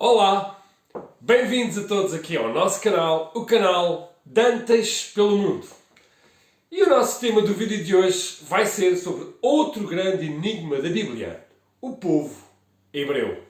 Olá, bem-vindos a todos aqui ao nosso canal, o canal Dantas pelo Mundo. E o nosso tema do vídeo de hoje vai ser sobre outro grande enigma da Bíblia, o povo hebreu.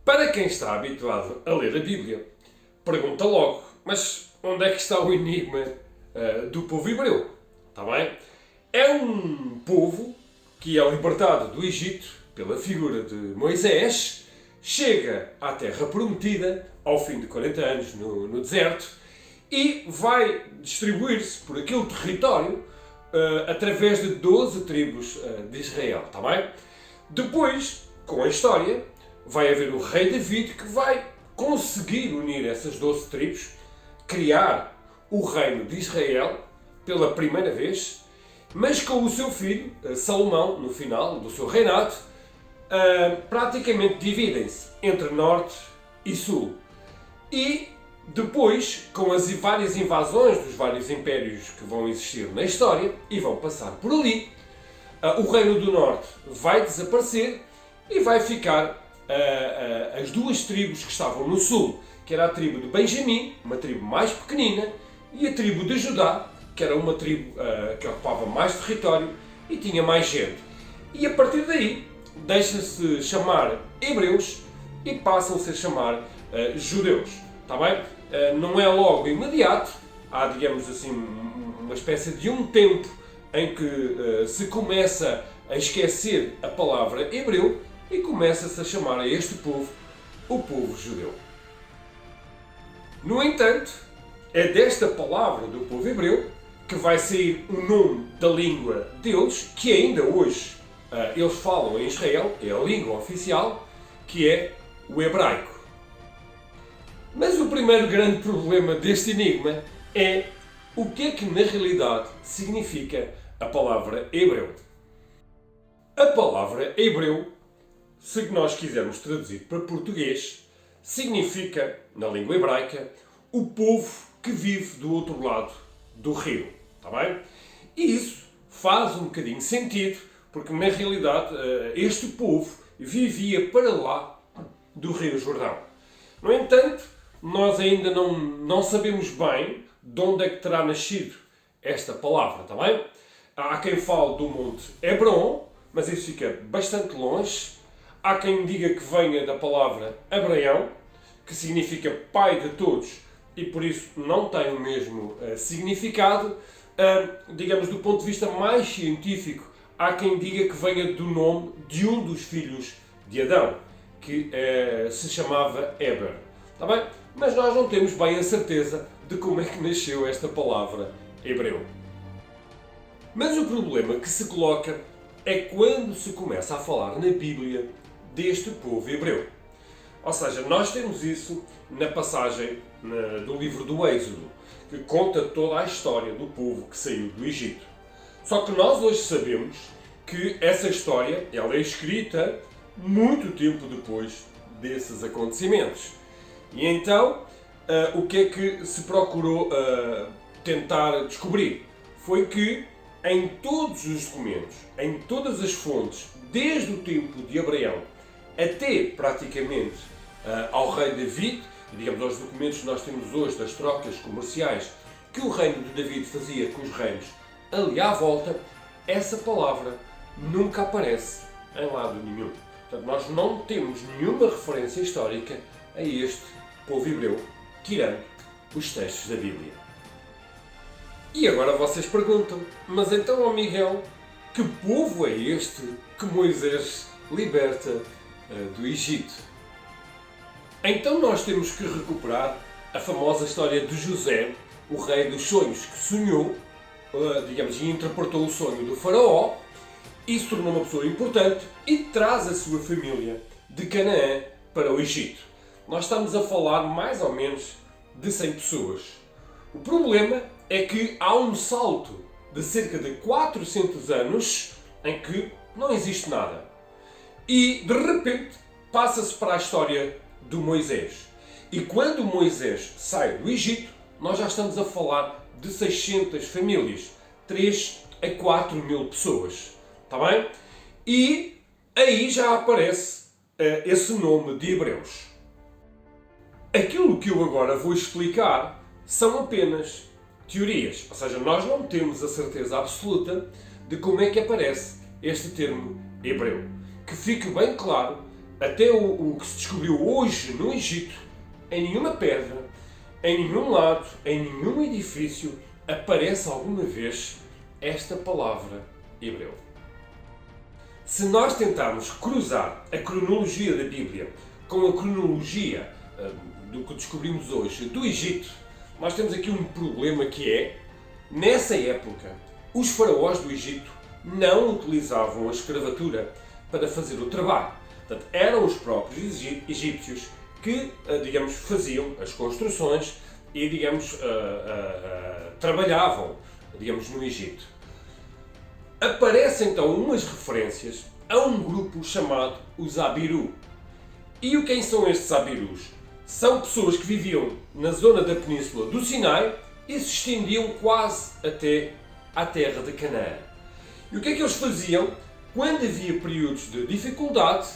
Para quem está habituado a ler a Bíblia, pergunta logo, mas onde é que está o enigma do povo hebreu? Está bem? É um povo que é libertado do Egito pela figura de Moisés, chega à Terra Prometida ao fim de 40 anos no deserto e vai distribuir-se por aquele território através de 12 tribos de Israel. Está bem? Depois, com a história, vai haver o rei David que vai conseguir unir essas 12 tribos, criar o reino de Israel pela primeira vez, mas com o seu filho, Salomão, no final do seu reinado, praticamente dividem-se entre norte e sul. E depois, com as várias invasões dos vários impérios que vão existir na história e vão passar por ali, o reino do norte vai desaparecer e vai ficar as duas tribos que estavam no sul, que era a tribo de Benjamim, uma tribo mais pequenina, e a tribo de Judá, que era uma tribo que ocupava mais território e tinha mais gente. E a partir daí deixam-se chamar hebreus e passam-se a chamar judeus. Está bem? Não é logo imediato, há, digamos assim, uma espécie de um tempo em que se começa a esquecer a palavra hebreu e começa-se a chamar a este povo o povo judeu. No entanto, é desta palavra do povo hebreu que vai sair o nome da língua deles, que ainda hoje eles falam em Israel, é a língua oficial, que é o hebraico. Mas o primeiro grande problema deste enigma é o que é que na realidade significa a palavra hebreu. A palavra hebreu, se nós quisermos traduzir para português, significa, na língua hebraica, o povo que vive do outro lado do rio. Está bem? E isso faz um bocadinho sentido, porque na realidade este povo vivia para lá do rio Jordão. No entanto, nós ainda não sabemos bem de onde é que terá nascido esta palavra. Está bem? Há quem fale do monte Hebron, mas isso fica bastante longe. Há quem diga que venha da palavra Abraão, que significa pai de todos e por isso não tem o mesmo significado. Digamos, do ponto de vista mais científico, há quem diga que venha do nome de um dos filhos de Adão, que se chamava Eber. Está bem? Mas nós não temos bem a certeza de como é que nasceu esta palavra hebreu. Mas o problema que se coloca é quando se começa a falar na Bíblia deste povo hebreu. Ou seja, nós temos isso na passagem do livro do Êxodo, que conta toda a história do povo que saiu do Egito. Só que nós hoje sabemos que essa história ela é escrita muito tempo depois desses acontecimentos. E então, o que é que se procurou tentar descobrir? Foi que em todos os documentos, em todas as fontes, desde o tempo de Abraão até praticamente ao rei David, digamos aos documentos que nós temos hoje das trocas comerciais que o reino de David fazia com os reinos ali à volta, essa palavra nunca aparece em lado nenhum. Portanto, nós não temos nenhuma referência histórica a este povo hebreu, tirando os textos da Bíblia. E agora vocês perguntam, mas então, ó Miguel, que povo é este que Moisés liberta do Egito? Então nós temos que recuperar a famosa história de José, o rei dos sonhos, que sonhou, digamos, e interpretou o sonho do faraó e se tornou uma pessoa importante e traz a sua família de Canaã para o Egito. Nós estamos a falar mais ou menos de 100 pessoas. O problema é que há um salto de cerca de 400 anos em que não existe nada. E de repente passa-se para a história do Moisés. E quando Moisés sai do Egito, nós já estamos a falar de 600 famílias, 3 a 4 mil pessoas. Está bem? E aí já aparece esse nome de Hebreus. Aquilo que eu agora vou explicar são apenas teorias, ou seja, nós não temos a certeza absoluta de como é que aparece este termo hebreu. Que fique bem claro, até o que se descobriu hoje no Egito, em nenhuma pedra, em nenhum lado, em nenhum edifício, aparece alguma vez esta palavra hebreu. Se nós tentarmos cruzar a cronologia da Bíblia com a cronologia do que descobrimos hoje do Egito, nós temos aqui um problema que é, nessa época, os faraós do Egito não utilizavam a escravatura para fazer o trabalho. Portanto, eram os próprios egípcios que, digamos, faziam as construções e, digamos, trabalhavam, digamos, no Egito. Aparecem então umas referências a um grupo chamado os Abiru. E quem são estes Abirus? São pessoas que viviam na zona da península do Sinai e se estendiam quase até à terra de Canaã. E o que é que eles faziam? Quando havia períodos de dificuldade,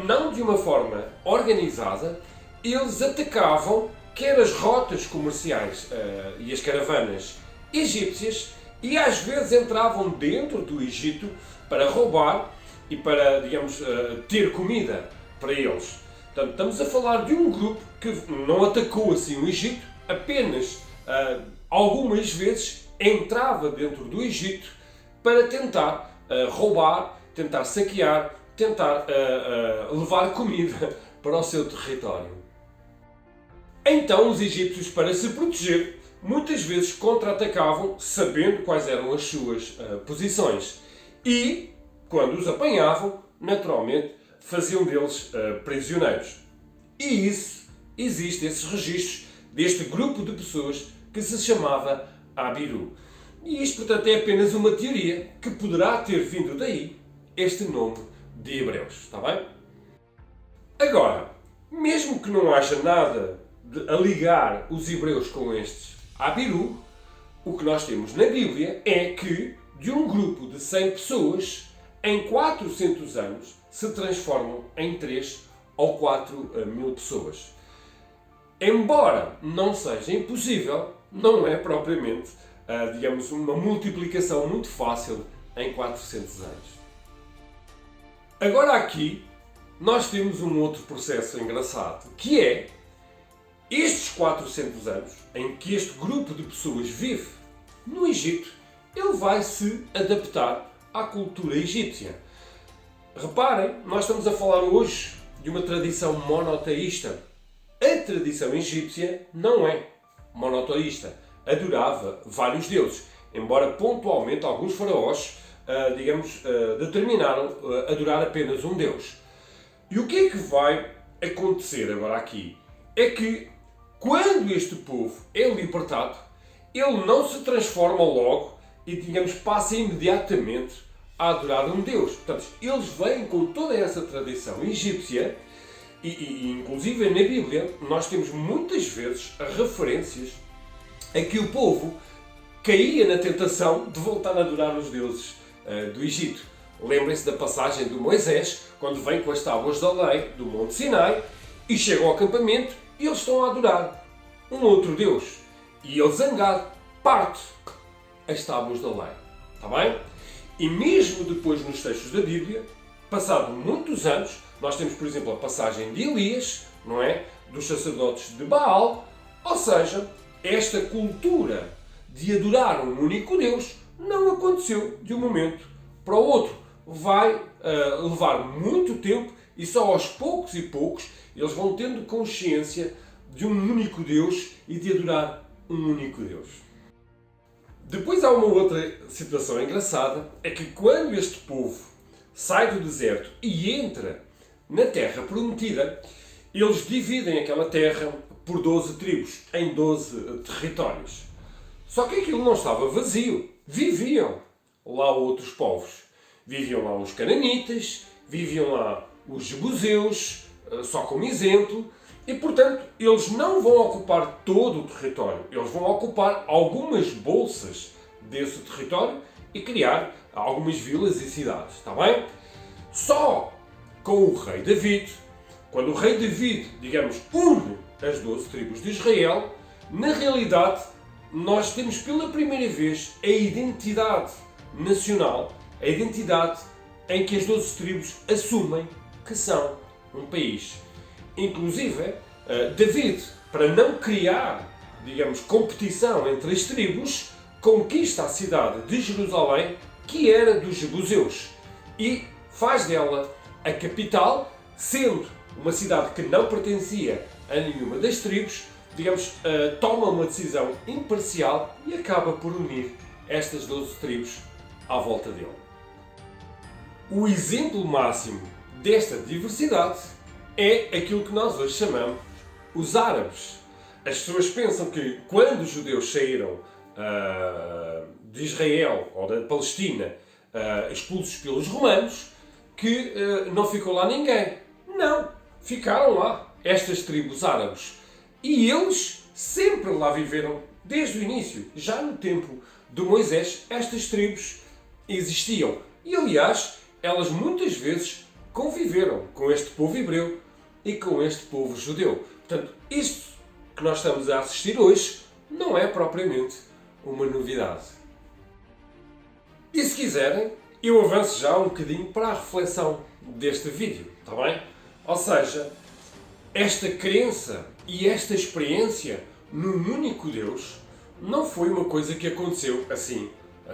não de uma forma organizada, eles atacavam quer as rotas comerciais e as caravanas egípcias e às vezes entravam dentro do Egito para roubar e para, digamos, ter comida para eles. Portanto, estamos a falar de um grupo que não atacou assim o Egito, apenas algumas vezes entrava dentro do Egito para tentar roubar, tentar saquear, tentar levar comida para o seu território. Então os egípcios, para se proteger, muitas vezes contra-atacavam sabendo quais eram as suas posições. E, quando os apanhavam, naturalmente, faziam deles prisioneiros. E existem esses registros deste grupo de pessoas que se chamava Abiru. E isto, portanto, é apenas uma teoria que poderá ter vindo daí este nome de Hebreus. Está bem? Agora, mesmo que não haja nada a ligar os hebreus com estes Abiru, o que nós temos na Bíblia é que de um grupo de 100 pessoas, em 400 anos, se transformam em 3 ou 4 mil pessoas. Embora não seja impossível, não é propriamente, digamos, uma multiplicação muito fácil em 400 anos. Agora aqui, nós temos um outro processo engraçado, que é estes 400 anos em que este grupo de pessoas vive no Egito, ele vai se adaptar à cultura egípcia. Reparem, nós estamos a falar hoje de uma tradição monoteísta. A tradição egípcia não é monoteísta. Adorava vários deuses, embora pontualmente alguns faraós, determinaram adorar apenas um deus. E o que é que vai acontecer agora aqui? É que quando este povo é libertado, ele não se transforma logo e, digamos, passa imediatamente a adorar um Deus. Portanto, eles vêm com toda essa tradição egípcia e inclusive na Bíblia, nós temos muitas vezes referências a que o povo caía na tentação de voltar a adorar os deuses do Egito. Lembrem-se da passagem de Moisés, quando vem com as tábuas da lei do Monte Sinai e chega ao acampamento e eles estão a adorar um outro Deus. E ele, zangado, parte as tábuas da lei. Está bem? E mesmo depois nos textos da Bíblia, passado muitos anos, nós temos, por exemplo, a passagem de Elias, não é? Dos sacerdotes de Baal. Ou seja, esta cultura de adorar um único Deus não aconteceu de um momento para o outro. Vai levar muito tempo e só aos poucos e poucos eles vão tendo consciência de um único Deus e de adorar um único Deus. Depois há uma outra situação engraçada, é que quando este povo sai do deserto e entra na terra prometida, eles dividem aquela terra por 12 tribos, em 12 territórios. Só que aquilo não estava vazio. Viviam lá outros povos. Viviam lá os cananitas, viviam lá os jebuseus, só como exemplo, e portanto eles não vão ocupar todo o território. Eles vão ocupar algumas bolsas desse território e criar algumas vilas e cidades, está bem? Só com o rei David, quando o rei David, digamos, une as 12 tribos de Israel, na realidade nós temos pela primeira vez a identidade nacional, a identidade em que as 12 tribos assumem que são um país. Inclusive, David, para não criar, digamos, competição entre as tribos, conquista a cidade de Jerusalém, que era dos jebuseus, e faz dela a capital, sendo uma cidade que não pertencia a nenhuma das tribos, digamos, toma uma decisão imparcial e acaba por unir estas 12 tribos à volta dele. O exemplo máximo desta diversidade é aquilo que nós hoje chamamos os árabes. As pessoas pensam que quando os judeus saíram de Israel ou da Palestina, expulsos pelos romanos, que não ficou lá ninguém. Não, ficaram lá estas tribos árabes. E eles sempre lá viveram, desde o início. Já no tempo de Moisés, estas tribos existiam. E, aliás, elas muitas vezes conviveram com este povo hebreu e com este povo judeu. Portanto, isto que nós estamos a assistir hoje não é propriamente uma novidade. E se quiserem, eu avanço já um bocadinho para a reflexão deste vídeo, está bem? Ou seja, esta crença e esta experiência num único Deus não foi uma coisa que aconteceu assim,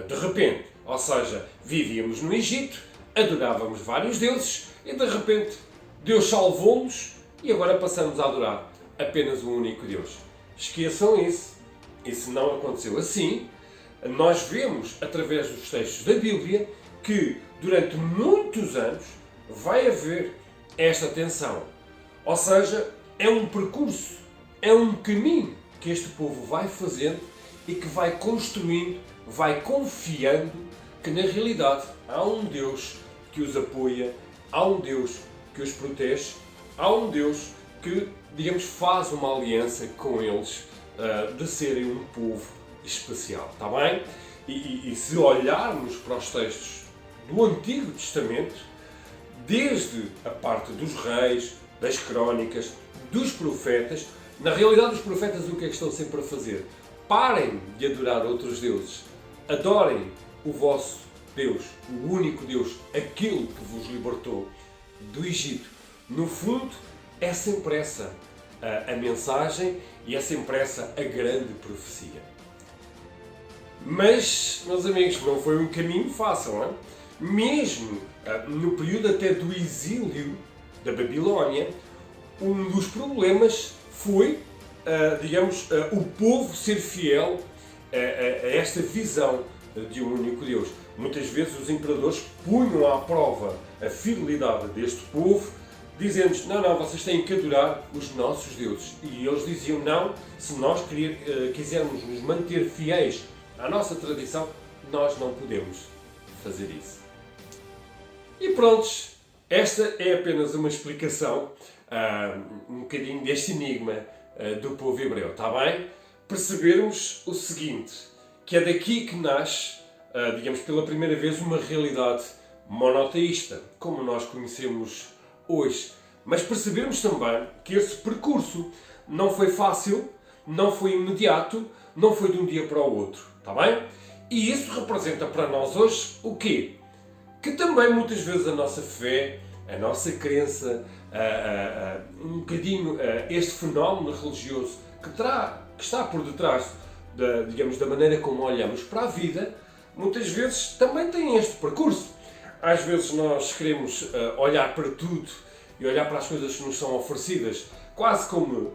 de repente. Ou seja, vivíamos no Egito, adorávamos vários deuses e de repente Deus salvou-nos e agora passamos a adorar apenas um único Deus. Esqueçam isso. Isso não aconteceu assim. Nós vemos, através dos textos da Bíblia, que durante muitos anos vai haver esta tensão. Ou seja, é um percurso, é um caminho que este povo vai fazendo e que vai construindo, vai confiando que na realidade há um Deus que os apoia, há um Deus que os protege, há um Deus que, digamos, faz uma aliança com eles de serem um povo especial, está bem? E se olharmos para os textos do Antigo Testamento, desde a parte dos reis, das crónicas, dos profetas, na realidade os profetas o que é que estão sempre a fazer? Parem de adorar outros deuses, adorem o vosso Deus, o único Deus, aquele que vos libertou do Egito. No fundo, é sempre essa a mensagem e é sempre essa a grande profecia. Mas, meus amigos, não foi um caminho fácil, não é? Mesmo no período até do exílio da Babilónia, um dos problemas foi, digamos, o povo ser fiel a esta visão de um único Deus. Muitas vezes os imperadores punham à prova a fidelidade deste povo, dizendo-lhes, não, vocês têm que adorar os nossos deuses. E eles diziam, não, se nós quisermos nos manter fiéis à nossa tradição, nós não podemos fazer isso. E prontos, esta é apenas uma explicação, um bocadinho deste enigma do povo hebreu, está bem? Percebermos o seguinte, que é daqui que nasce, digamos, pela primeira vez uma realidade monoteísta, como nós conhecemos hoje. Mas percebermos também que esse percurso não foi fácil, não foi imediato, não foi de um dia para o outro, está bem? E isso representa para nós hoje o quê? Que também muitas vezes a nossa fé, a nossa crença, um bocadinho este fenómeno religioso que está por detrás da maneira como olhamos para a vida, muitas vezes também tem este percurso. Às vezes nós queremos olhar para tudo e olhar para as coisas que nos são oferecidas quase como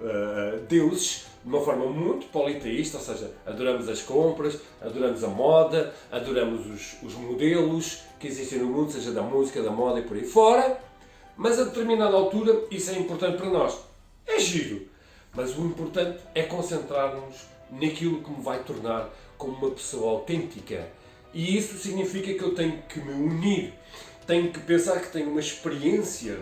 deuses, de uma forma muito politeísta, ou seja, adoramos as compras, adoramos a moda, adoramos os modelos que existem no mundo, seja da música, da moda e por aí fora, mas a determinada altura isso é importante para nós. É giro, mas o importante é concentrar-nos naquilo que me vai tornar como uma pessoa autêntica. E isso significa que eu tenho que me unir, tenho que pensar que tenho uma experiência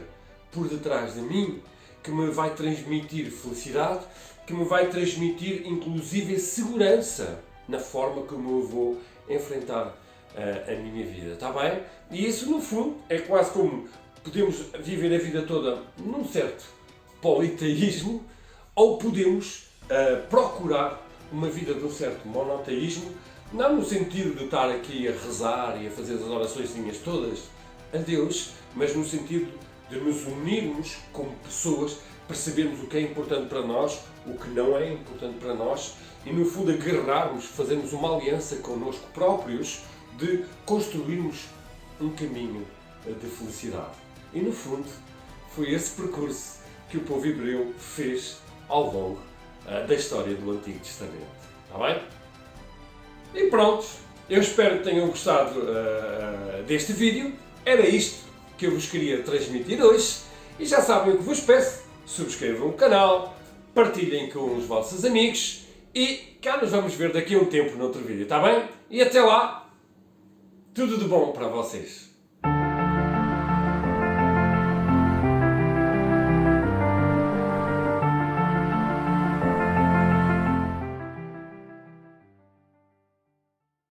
por detrás de mim que me vai transmitir felicidade, que me vai transmitir inclusive segurança na forma como eu vou enfrentar a minha vida, está bem? E isso no fundo é quase como podemos viver a vida toda num certo politeísmo ou podemos procurar uma vida de um certo monoteísmo, não no sentido de estar aqui a rezar e a fazer as oraçõezinhas todas a Deus, mas no sentido de nos unirmos como pessoas, percebermos o que é importante para nós, o que não é importante para nós e no fundo agarrarmos, fazermos uma aliança connosco próprios de construirmos um caminho de felicidade. E no fundo foi esse percurso que o povo hebreu fez ao longo da história do Antigo Testamento. Está bem? E pronto, eu espero que tenham gostado deste vídeo. Era isto que eu vos queria transmitir hoje. E já sabem o que vos peço. Subscrevam o canal, partilhem com os vossos amigos e cá nos vamos ver daqui a um tempo noutro vídeo, está bem? E até lá, tudo de bom para vocês.